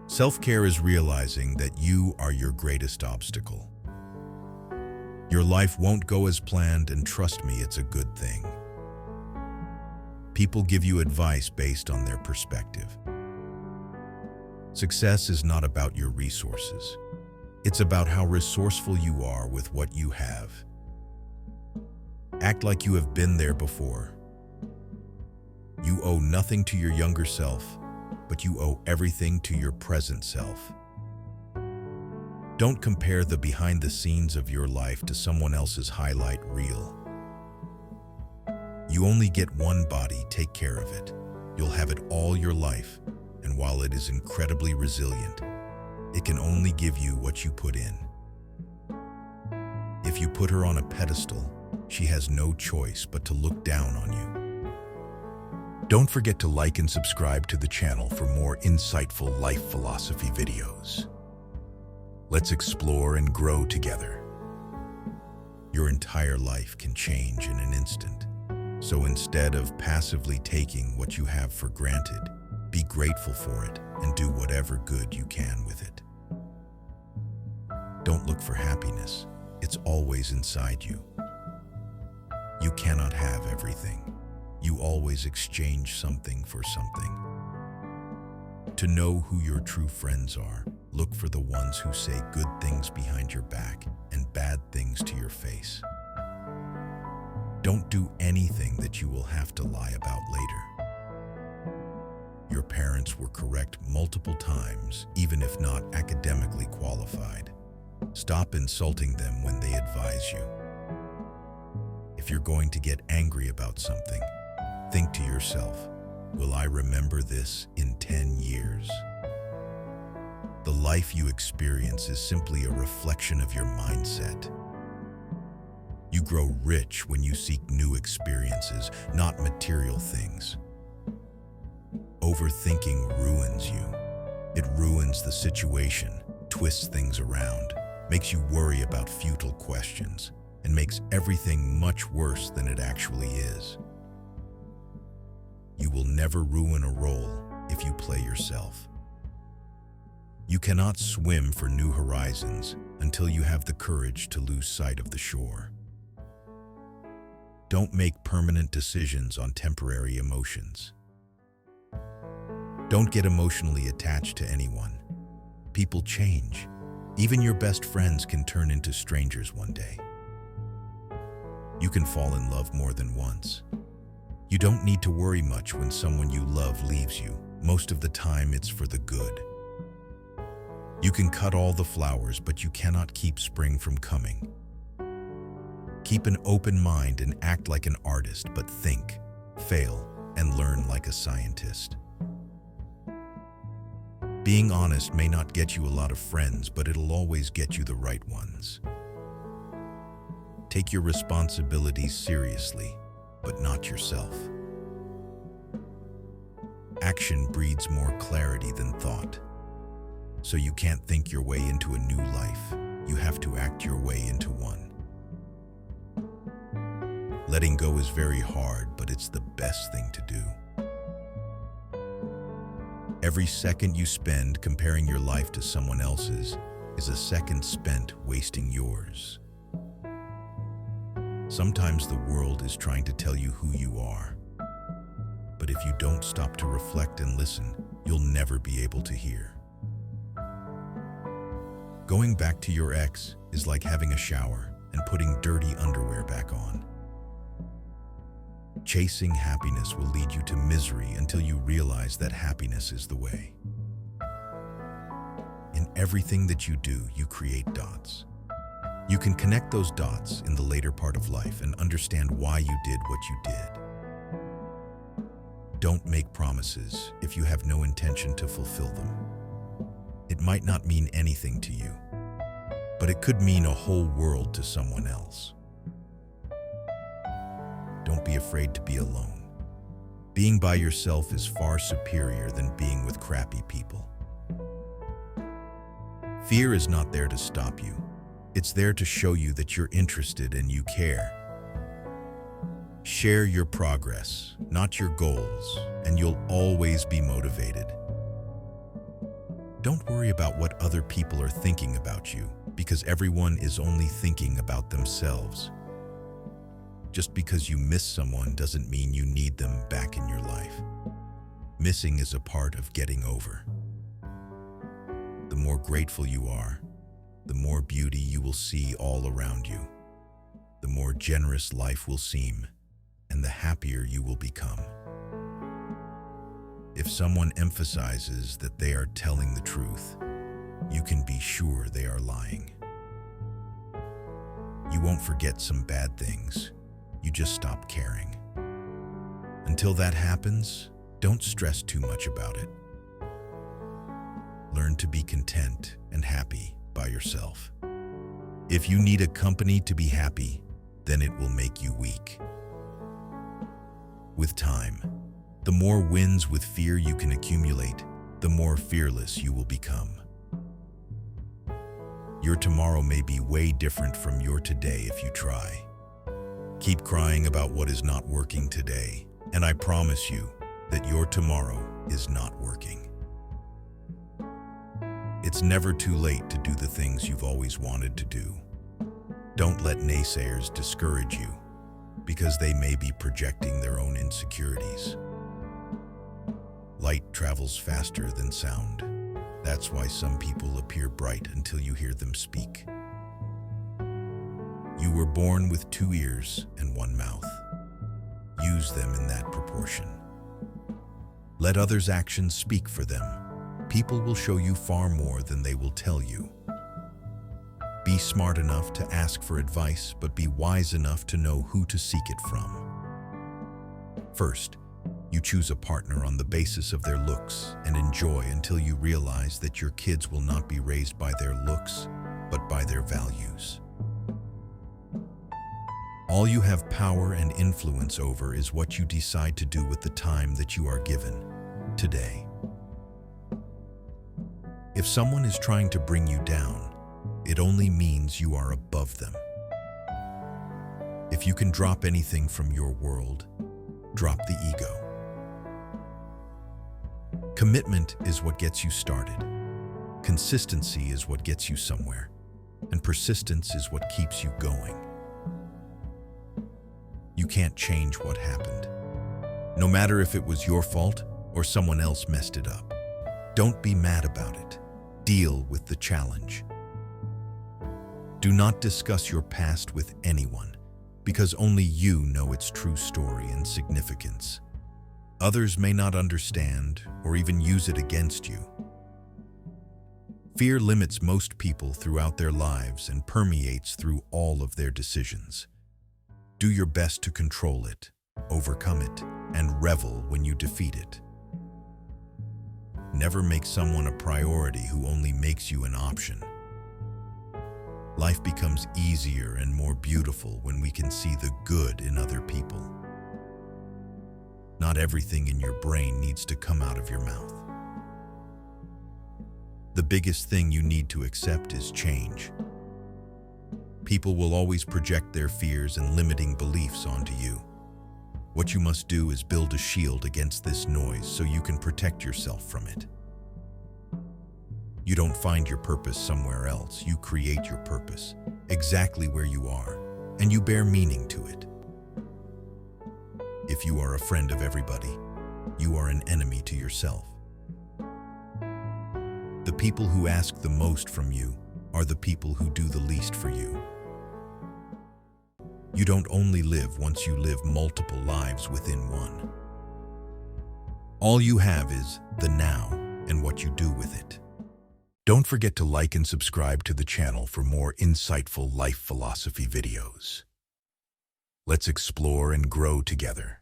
Self-care is realizing that you are your greatest obstacle. Your life won't go as planned, and trust me, it's a good thing. People give you advice based on their perspective. Success is not about your resources. It's about how resourceful you are with what you have. Act like you have been there before. You owe nothing to your younger self, but you owe everything to your present self. Don't compare the behind the scenes of your life to someone else's highlight reel. You only get one body, take care of it. You'll have it all your life, and while it is incredibly resilient, it can only give you what you put in. If you put her on a pedestal, she has no choice but to look down on you. Don't forget to like and subscribe to the channel for more insightful life philosophy videos. Let's explore and grow together. Your entire life can change in an instant. So instead of passively taking what you have for granted, be grateful for it and do whatever good you can with it. Don't look for happiness. It's always inside you. You cannot have everything. You always exchange something for something. To know who your true friends are, look for the ones who say good things behind your back and bad things to your face. Don't do anything that you will have to lie about later. Your parents were correct multiple times, even if not academically qualified. Stop insulting them when they advise you. If you're going to get angry about something, think to yourself, will I remember this in 10 years? The life you experience is simply a reflection of your mindset. You grow rich when you seek new experiences, not material things. Overthinking ruins you. It ruins the situation, twists things around, makes you worry about futile questions, and makes everything much worse than it actually is. You will never ruin a role if you play yourself. You cannot swim for new horizons until you have the courage to lose sight of the shore. Don't make permanent decisions on temporary emotions. Don't get emotionally attached to anyone. People change. Even your best friends can turn into strangers one day. You can fall in love more than once. You don't need to worry much when someone you love leaves you. Most of the time, it's for the good. You can cut all the flowers, but you cannot keep spring from coming. Keep an open mind and act like an artist, but think, fail, and learn like a scientist. Being honest may not get you a lot of friends, but it'll always get you the right ones. Take your responsibilities seriously, but not yourself. Action breeds more clarity than thought. So you can't think your way into a new life. You have to act your way into one. Letting go is very hard, but it's the best thing to do. Every second you spend comparing your life to someone else's is a second spent wasting yours. Sometimes the world is trying to tell you who you are. But if you don't stop to reflect and listen, you'll never be able to hear. Going back to your ex is like having a shower and putting dirty underwear back on. Chasing happiness will lead you to misery until you realize that happiness is the way. In everything that you do, you create dots. You can connect those dots in the later part of life and understand why you did what you did. Don't make promises if you have no intention to fulfill them. It might not mean anything to you, but it could mean a whole world to someone else. Don't be afraid to be alone. Being by yourself is far superior than being with crappy people. Fear is not there to stop you. It's there to show you that you're interested and you care. Share your progress, not your goals, and you'll always be motivated. Don't worry about what other people are thinking about you, because everyone is only thinking about themselves. Just because you miss someone doesn't mean you need them back in your life. Missing is a part of getting over. The more grateful you are, the more beauty you will see all around you. The more generous life will seem, and the happier you will become. If someone emphasizes that they are telling the truth, you can be sure they are lying. You won't forget some bad things, you just stop caring. Until that happens, don't stress too much about it. Learn to be content and happy by yourself. If you need a company to be happy, then it will make you weak. With time, the more wins with fear you can accumulate, the more fearless you will become. Your tomorrow may be way different from your today if you try. Keep crying about what is not working today, and I promise you that your tomorrow is not working. It's never too late to do the things you've always wanted to do. Don't let naysayers discourage you, because they may be projecting their own insecurities. Light travels faster than sound. That's why some people appear bright until you hear them speak. You were born with 2 ears and 1 mouth. Use them in that proportion. Let others' actions speak for them. People will show you far more than they will tell you. Be smart enough to ask for advice, but be wise enough to know who to seek it from. First, you choose a partner on the basis of their looks and enjoy until you realize that your kids will not be raised by their looks, but by their values. All you have power and influence over is what you decide to do with the time that you are given today. If someone is trying to bring you down, it only means you are above them. If you can drop anything from your world, drop the ego. Commitment is what gets you started. Consistency is what gets you somewhere. And persistence is what keeps you going. You can't change what happened. No matter if it was your fault or someone else messed it up. Don't be mad about it. Deal with the challenge. Do not discuss your past with anyone, because only you know its true story and significance. Others may not understand or even use it against you. Fear limits most people throughout their lives and permeates through all of their decisions. Do your best to control it, overcome it, and revel when you defeat it. Never make someone a priority who only makes you an option. Life becomes easier and more beautiful when we can see the good in other people. Not everything in your brain needs to come out of your mouth. The biggest thing you need to accept is change. People will always project their fears and limiting beliefs onto you. What you must do is build a shield against this noise so you can protect yourself from it. You don't find your purpose somewhere else. You create your purpose, exactly where you are, and you bear meaning to it. If you are a friend of everybody, you are an enemy to yourself. The people who ask the most from you are the people who do the least for you. You don't only live once, you live multiple lives within one. All you have is the now and what you do with it. Don't forget to like and subscribe to the channel for more insightful life philosophy videos. Let's explore and grow together.